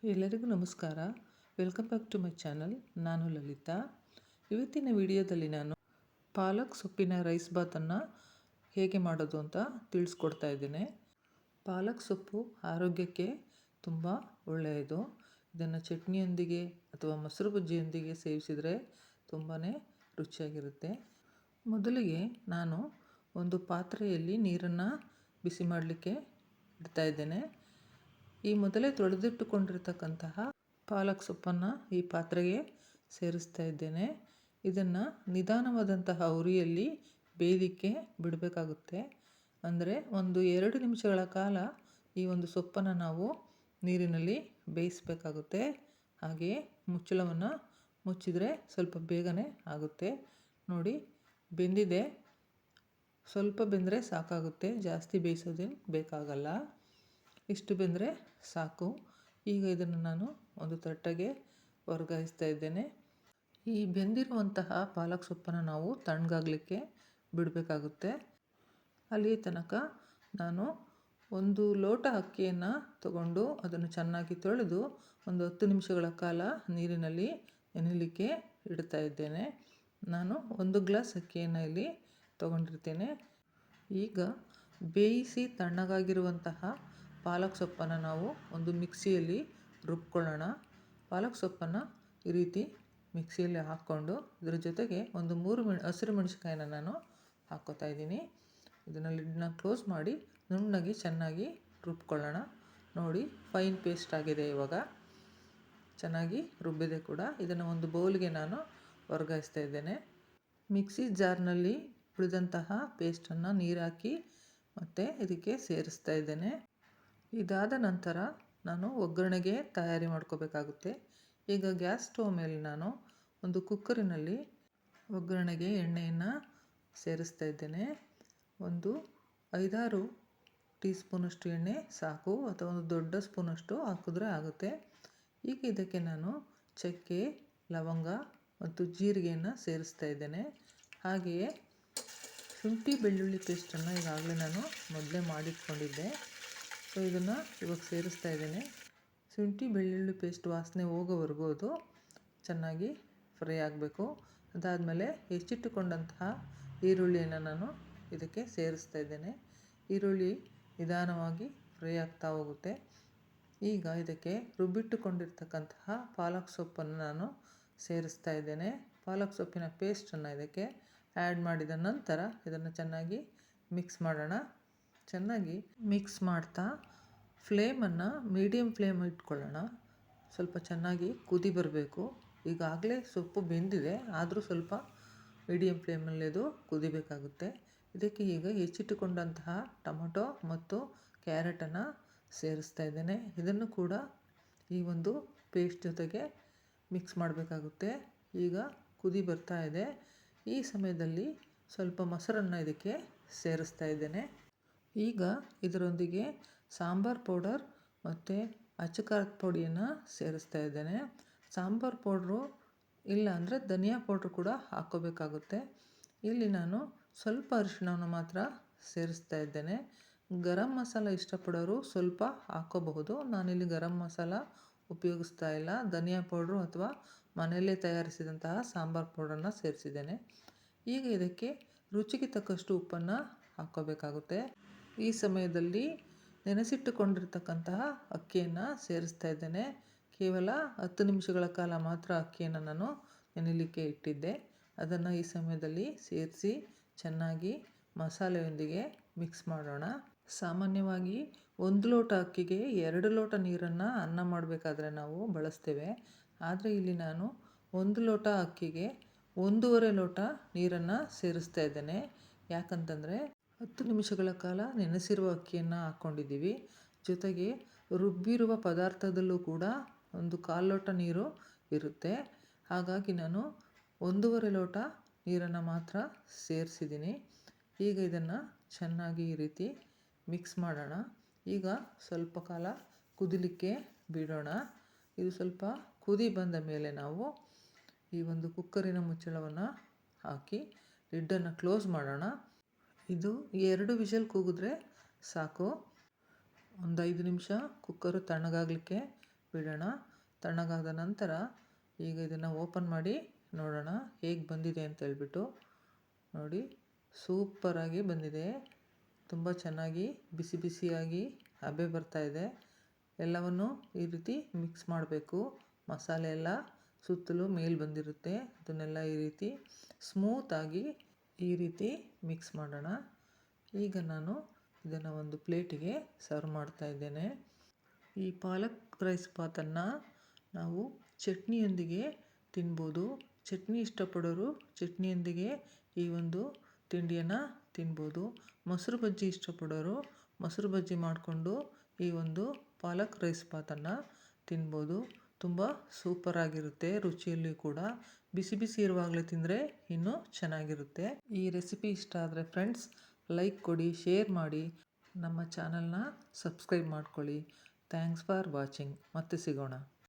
ಎಲ್ಲರಿಗೂ ನಮಸ್ಕಾರ. Welcome back to my channel. ನಾನು ಲಲಿತಾ. ಇವತ್ತಿನ ವಿಡಿಯೋದಲ್ಲಿ ನಾನು ಪಾಲಕ್ ಸೊಪ್ಪಿನ ರೈಸ್ ಬಾತನ್ನು ಹೇಗೆ ಮಾಡೋದು ಅಂತ ತಿಳಿಸ್ಕೊಡ್ತಾ ಇದ್ದೇನೆ. ಪಾಲಕ್ ಸೊಪ್ಪು ಆರೋಗ್ಯಕ್ಕೆ ತುಂಬ ಒಳ್ಳೆಯದು. ಇದನ್ನು ಚಟ್ನಿಯೊಂದಿಗೆ ಅಥವಾ ಮೊಸರು ಬಜ್ಜಿಯೊಂದಿಗೆ ಸೇವಿಸಿದರೆ ತುಂಬಾ ರುಚಿಯಾಗಿರುತ್ತೆ. ಮೊದಲಿಗೆ ನಾನು ಒಂದು ಪಾತ್ರೆಯಲ್ಲಿ ನೀರನ್ನು ಬಿಸಿ ಮಾಡಲಿಕ್ಕೆ ಇಡ್ತಾ ಇದ್ದೇನೆ. ಈ ಮೊದಲೇ ತೊಳೆದಿಟ್ಟುಕೊಂಡಿರ್ತಕ್ಕಂತಹ ಪಾಲಕ್ ಸೊಪ್ಪನ್ನು ಈ ಪಾತ್ರೆಗೆ ಸೇರಿಸ್ತಾ ಇದ್ದೇನೆ. ಇದನ್ನು ನಿಧಾನವಾದಂತಹ ಉರಿಯಲ್ಲಿ ಬೇಯಲಿಕ್ಕೆ ಬಿಡಬೇಕಾಗುತ್ತೆ. ಅಂದರೆ 1-2 ನಿಮಿಷಗಳ ಕಾಲ ಈ ಒಂದು ಸೊಪ್ಪನ್ನು ನಾವು ನೀರಿನಲ್ಲಿ ಬೇಯಿಸಬೇಕಾಗುತ್ತೆ. ಹಾಗೆಯೇ ಮುಚ್ಚಳವನ್ನು ಮುಚ್ಚಿದರೆ ಸ್ವಲ್ಪ ಬೇಗನೆ ಆಗುತ್ತೆ. ನೋಡಿ, ಬೆಂದಿದೆ. ಸ್ವಲ್ಪ ಬೆಂದರೆ ಸಾಕಾಗುತ್ತೆ, ಜಾಸ್ತಿ ಬೇಯಿಸೋದೇನು ಬೇಕಾಗಲ್ಲ. ಇಷ್ಟು ಬೆಂದರೆ ಸಾಕು. ಈಗ ಇದನ್ನು ನಾನು ಒಂದು ತಟ್ಟೆಗೆ ವರ್ಗಾಯಿಸ್ತಾ ಇದ್ದೇನೆ. ಈ ಬೆಂದಿರುವಂತಹ ಪಾಲಕ್ ಸೊಪ್ಪನ್ನು ನಾವು ತಣ್ಣಗಾಗಲಿಕ್ಕೆ ಬಿಡಬೇಕಾಗುತ್ತೆ. ಅಲ್ಲಿ ತನಕ ನಾನು 1 ಲೋಟ ಅಕ್ಕಿಯನ್ನು ತಗೊಂಡು ಅದನ್ನು ಚೆನ್ನಾಗಿ ತೊಳೆದು ಒಂದು 10 ನಿಮಿಷಗಳ ಕಾಲ ನೀರಿನಲ್ಲಿ ನೆನೆಯಲಿಕ್ಕೆ ಇಡ್ತಾ ಇದ್ದೇನೆ. ನಾನು 1 ಗ್ಲಾಸ್ ಅಕ್ಕಿಯನ್ನು ಇಲ್ಲಿ ತಗೊಂಡಿರ್ತೇನೆ. ಈಗ ಬೇಯಿಸಿ ತಣ್ಣಗಾಗಿರುವಂತಹ ಪಾಲಕ್ ಸೊಪ್ಪನ್ನು ನಾವು ಒಂದು ಮಿಕ್ಸಿಯಲ್ಲಿ ರುಬ್ಕೊಳ್ಳೋಣ. ಪಾಲಕ್ ಸೊಪ್ಪನ್ನು ಈ ರೀತಿ ಮಿಕ್ಸಿಯಲ್ಲಿ ಹಾಕ್ಕೊಂಡು ಇದರ ಜೊತೆಗೆ ಒಂದು 3 ಹಸಿರು ಮೆಣಸಿನಕಾಯಿನ ನಾನು ಹಾಕ್ಕೋತಾ ಇದ್ದೀನಿ. ಇದನ್ನು ಲಿಡ್ನ ಕ್ಲೋಸ್ ಮಾಡಿ ನುಣ್ಣಗೆ ಚೆನ್ನಾಗಿ ರುಬ್ಕೊಳ್ಳೋಣ. ನೋಡಿ, ಫೈನ್ ಪೇಸ್ಟ್ ಆಗಿದೆ. ಇವಾಗ ಚೆನ್ನಾಗಿ ರುಬ್ಬಿದೆ ಕೂಡ. ಇದನ್ನು ಒಂದು ಬೌಲ್ಗೆ ನಾನು ವರ್ಗಾಯಿಸ್ತಾ ಇದ್ದೇನೆ. ಮಿಕ್ಸಿ ಜಾರ್ನಲ್ಲಿ ಉಳಿದಂತಹ ಪೇಸ್ಟನ್ನು ನೀರು ಹಾಕಿ ಮತ್ತು ಇದಕ್ಕೆ ಸೇರಿಸ್ತಾ ಇದ್ದೇನೆ. ಇದಾದ ನಂತರ ನಾನು ಒಗ್ಗರಣೆಗೆ ತಯಾರಿ ಮಾಡ್ಕೋಬೇಕಾಗುತ್ತೆ. ಈಗ ಗ್ಯಾಸ್ ಸ್ಟವ್ ಮೇಲೆ ನಾನು ಒಂದು ಕುಕ್ಕರಿನಲ್ಲಿ ಒಗ್ಗರಣೆಗೆ ಎಣ್ಣೆಯನ್ನು ಸೇರಿಸ್ತಾ ಇದ್ದೇನೆ. ಒಂದು 5-6 ಟೀ ಸ್ಪೂನಷ್ಟು ಎಣ್ಣೆ ಸಾಕು, ಅಥವಾ ಒಂದು ದೊಡ್ಡ ಸ್ಪೂನಷ್ಟು ಹಾಕಿದ್ರೆ ಆಗುತ್ತೆ. ಈಗ ಇದಕ್ಕೆ ನಾನು ಚಕ್ಕೆ, ಲವಂಗ ಮತ್ತು ಜೀರಿಗೆಯನ್ನು ಸೇರಿಸ್ತಾ ಇದ್ದೇನೆ. ಹಾಗೆಯೇ ಶುಂಠಿ ಬೆಳ್ಳುಳ್ಳಿ ಪೇಸ್ಟನ್ನು ಈಗಾಗಲೇ ನಾನು ಮೊದಲೇ ಮಾಡಿಟ್ಕೊಂಡಿದ್ದೆ. ಸೊ ಇದನ್ನು ಇವಾಗ ಸೇರಿಸ್ತಾ ಇದ್ದೇನೆ. ಶುಂಠಿ ಬೆಳ್ಳುಳ್ಳಿ ಪೇಸ್ಟ್ ವಾಸನೆ ಹೋಗೋವರೆಗೂ ಅದು ಚೆನ್ನಾಗಿ ಫ್ರೈ ಆಗಬೇಕು. ಅದಾದಮೇಲೆ ಹೆಚ್ಚಿಟ್ಟುಕೊಂಡಂತಹ ಈರುಳ್ಳಿಯನ್ನು ನಾನು ಇದಕ್ಕೆ ಸೇರಿಸ್ತಾ ಇದ್ದೇನೆ. ಈರುಳ್ಳಿ ನಿಧಾನವಾಗಿ ಫ್ರೈ ಆಗ್ತಾ ಹೋಗುತ್ತೆ. ಈಗ ಇದಕ್ಕೆ ರುಬ್ಬಿಟ್ಟುಕೊಂಡಿರ್ತಕ್ಕಂತಹ ಪಾಲಕ್ ಸೊಪ್ಪನ್ನು ನಾನು ಸೇರಿಸ್ತಾ ಇದ್ದೇನೆ. ಪಾಲಕ್ ಸೊಪ್ಪಿನ ಪೇಸ್ಟನ್ನು ಇದಕ್ಕೆ ಆ್ಯಡ್ ಮಾಡಿದ ನಂತರ ಇದನ್ನು ಚೆನ್ನಾಗಿ ಮಿಕ್ಸ್ ಮಾಡೋಣ. ಚೆನ್ನಾಗಿ ಮಿಕ್ಸ್ ಮಾಡ್ತಾ ಫ್ಲೇಮನ್ನು ಮೀಡಿಯಮ್ ಫ್ಲೇಮ್ ಇಟ್ಕೊಳ್ಳೋಣ. ಸ್ವಲ್ಪ ಚೆನ್ನಾಗಿ ಕುದಿ ಬರಬೇಕು. ಈಗಾಗಲೇ ಸೊಪ್ಪು ಬೆಂದಿದೆ, ಆದರೂ ಸ್ವಲ್ಪ ಮೀಡಿಯಮ್ ಫ್ಲೇಮಲ್ಲಿ ಅದು ಕುದಿಬೇಕಾಗುತ್ತೆ. ಇದಕ್ಕೆ ಈಗ ಹೆಚ್ಚಿಟ್ಟುಕೊಂಡಂತಹ ಟೊಮೊಟೊ ಮತ್ತು ಕ್ಯಾರೆಟನ್ನು ಸೇರಿಸ್ತಾ ಇದ್ದೇನೆ. ಇದನ್ನು ಕೂಡ ಈ ಒಂದು ಪೇಸ್ಟ್ ಜೊತೆಗೆ ಮಿಕ್ಸ್ ಮಾಡಬೇಕಾಗುತ್ತೆ. ಈಗ ಕುದಿ ಬರ್ತಾ ಇದೆ. ಈ ಸಮಯದಲ್ಲಿ ಸ್ವಲ್ಪ ಮೊಸರನ್ನು ಇದಕ್ಕೆ ಸೇರಿಸ್ತಾ ಇದ್ದೇನೆ. ಈಗ ಇದರೊಂದಿಗೆ ಸಾಂಬಾರ್ ಪೌಡರ್ ಮತ್ತು ಅಚ್ಚ ಖಾರದ ಪುಡಿಯನ್ನು ಸೇರಿಸ್ತಾ ಇದ್ದೇನೆ. ಸಾಂಬಾರ್ ಪೌಡ್ರು ಇಲ್ಲ ಅಂದರೆ ಧನಿಯಾ ಪೌಡ್ರು ಕೂಡ ಹಾಕ್ಕೋಬೇಕಾಗುತ್ತೆ. ಇಲ್ಲಿ ನಾನು ಸ್ವಲ್ಪ ಅರಿಶಿಣವನ್ನು ಮಾತ್ರ ಸೇರಿಸ್ತಾ ಇದ್ದೇನೆ. ಗರಂ ಮಸಾಲ ಇಷ್ಟಪಡೋರು ಸ್ವಲ್ಪ ಹಾಕ್ಕೋಬಹುದು. ನಾನಿಲ್ಲಿ ಗರಂ ಮಸಾಲ ಉಪಯೋಗಿಸ್ತಾ ಇಲ್ಲ. ಧನಿಯಾ ಪೌಡ್ರು ಅಥವಾ ಮನೆಯಲ್ಲೇ ತಯಾರಿಸಿದಂತಹ ಸಾಂಬಾರ್ ಪೌಡ್ರನ್ನು ಸೇರಿಸಿದ್ದೇನೆ. ಈಗ ಇದಕ್ಕೆ ರುಚಿಗೆ ತಕ್ಕಷ್ಟು ಉಪ್ಪನ್ನು ಹಾಕ್ಕೋಬೇಕಾಗುತ್ತೆ. ಈ ಸಮಯದಲ್ಲಿ ನೆನೆಸಿಟ್ಟುಕೊಂಡಿರ್ತಕ್ಕಂತಹ ಅಕ್ಕಿಯನ್ನು ಸೇರಿಸ್ತಾ ಇದ್ದೇನೆ. ಕೇವಲ 10 ನಿಮಿಷಗಳ ಕಾಲ ಮಾತ್ರ ಅಕ್ಕಿಯನ್ನು ನಾನು ನೆನೆಯಲಿಕ್ಕೆ ಇಟ್ಟಿದ್ದೆ. ಅದನ್ನು ಈ ಸಮಯದಲ್ಲಿ ಸೇರಿಸಿ ಚೆನ್ನಾಗಿ ಮಸಾಲೆಯೊಂದಿಗೆ ಮಿಕ್ಸ್ ಮಾಡೋಣ. ಸಾಮಾನ್ಯವಾಗಿ 1 ಲೋಟ ಅಕ್ಕಿಗೆ 2 ಲೋಟ ನೀರನ್ನು ಅನ್ನ ಮಾಡಬೇಕಾದ್ರೆ ನಾವು ಬಳಸ್ತೇವೆ. ಆದರೆ ಇಲ್ಲಿ ನಾನು 1 ಲೋಟ ಅಕ್ಕಿಗೆ 1.5 ಲೋಟ ನೀರನ್ನು ಸೇರಿಸ್ತಾ ಇದ್ದೇನೆ. ಯಾಕಂತಂದರೆ 10 ನಿಮಿಷಗಳ ಕಾಲ ನೆನೆಸಿರುವ ಅಕ್ಕಿಯನ್ನು ಹಾಕ್ಕೊಂಡಿದ್ದೀವಿ. ಜೊತೆಗೆ ರುಬ್ಬಿರುವ ಪದಾರ್ಥದಲ್ಲೂ ಕೂಡ 1/4 ಲೋಟ ನೀರು ಇರುತ್ತೆ. ಹಾಗಾಗಿ ನಾನು 1.5 ಲೋಟ ನೀರನ್ನು ಮಾತ್ರ ಸೇರಿಸಿದ್ದೀನಿ. ಈಗ ಇದನ್ನು ಚೆನ್ನಾಗಿ ಈ ರೀತಿ ಮಿಕ್ಸ್ ಮಾಡೋಣ. ಈಗ ಸ್ವಲ್ಪ ಕಾಲ ಕುದಿಲಿಕ್ಕೆ ಬಿಡೋಣ. ಇದು ಸ್ವಲ್ಪ ಕುದಿ ಬಂದ ಮೇಲೆ ನಾವು ಈ ಒಂದು ಕುಕ್ಕರಿನ ಮುಚ್ಚಳವನ್ನು ಹಾಕಿ ಲಿಡ್ಡನ್ನು ಕ್ಲೋಸ್ ಮಾಡೋಣ. ಇದು 2 ವಿಷಲ್ ಕೂಗಿದ್ರೆ ಸಾಕು. ಒಂದು 5 ನಿಮಿಷ ಕುಕ್ಕರು ತಣ್ಣಗಾಗಲಿಕ್ಕೆ ಬಿಡೋಣ. ತಣ್ಣಗಾದ ನಂತರ ಈಗ ಇದನ್ನು ಓಪನ್ ಮಾಡಿ ನೋಡೋಣ ಹೇಗೆ ಬಂದಿದೆ ಅಂತ ಹೇಳ್ಬಿಟ್ಟು. ನೋಡಿ, ಸೂಪರಾಗಿ ಬಂದಿದೆ. ತುಂಬ ಚೆನ್ನಾಗಿ ಬಿಸಿ ಬಿಸಿಯಾಗಿ ಹಬೆ ಬರ್ತಾಯಿದೆ. ಎಲ್ಲವನ್ನು ಈ ರೀತಿ ಮಿಕ್ಸ್ ಮಾಡಬೇಕು. ಮಸಾಲೆ ಎಲ್ಲ ಸುತ್ತಲೂ ಮೇಲೆ ಬಂದಿರುತ್ತೆ. ಅದನ್ನೆಲ್ಲ ಈ ರೀತಿ ಸ್ಮೂತಾಗಿ ಈ ರೀತಿ ಮಿಕ್ಸ್ ಮಾಡೋಣ. ಈಗ ನಾನು ಇದನ್ನು ಒಂದು ಪ್ಲೇಟಿಗೆ ಸರ್ವ್ ಮಾಡ್ತಾ ಇದ್ದೇನೆ. ಈ ಪಾಲಕ್ ರೈಸ್ ಬಾತನ್ನು ನಾವು ಚಟ್ನಿಯೊಂದಿಗೆ ತಿನ್ಬೋದು. ಚಟ್ನಿ ಇಷ್ಟಪಡೋರು ಚಟ್ನಿಯೊಂದಿಗೆ ಈ ಒಂದು ತಿಂಡಿಯನ್ನು ತಿನ್ಬೋದು. ಮೊಸರು ಬಜ್ಜಿ ಇಷ್ಟಪಡೋರು ಮೊಸರು ಬಜ್ಜಿ ಮಾಡಿಕೊಂಡು ಈ ಒಂದು ಪಾಲಕ್ ರೈಸ್ ಬಾತನ್ನು ತಿನ್ಬೋದು. ತುಂಬ ಸೂಪರಾಗಿರುತ್ತೆ. ರುಚಿಯಲ್ಲಿ ಕೂಡ ಬಿಸಿ ಬಿಸಿ ಇರುವಾಗಲೇ ತಿಂದರೆ ಇನ್ನೂ ಚೆನ್ನಾಗಿರುತ್ತೆ. ಈ ರೆಸಿಪಿ ಇಷ್ಟ ಆದರೆ ಫ್ರೆಂಡ್ಸ್ ಲೈಕ್ ಕೊಡಿ, ಶೇರ್ ಮಾಡಿ, ನಮ್ಮ ಚಾನಲ್ನ ಸಬ್ಸ್ಕ್ರೈಬ್ ಮಾಡ್ಕೊಳ್ಳಿ. Thanks for watching. ಮತ್ತೆ ಸಿಗೋಣ.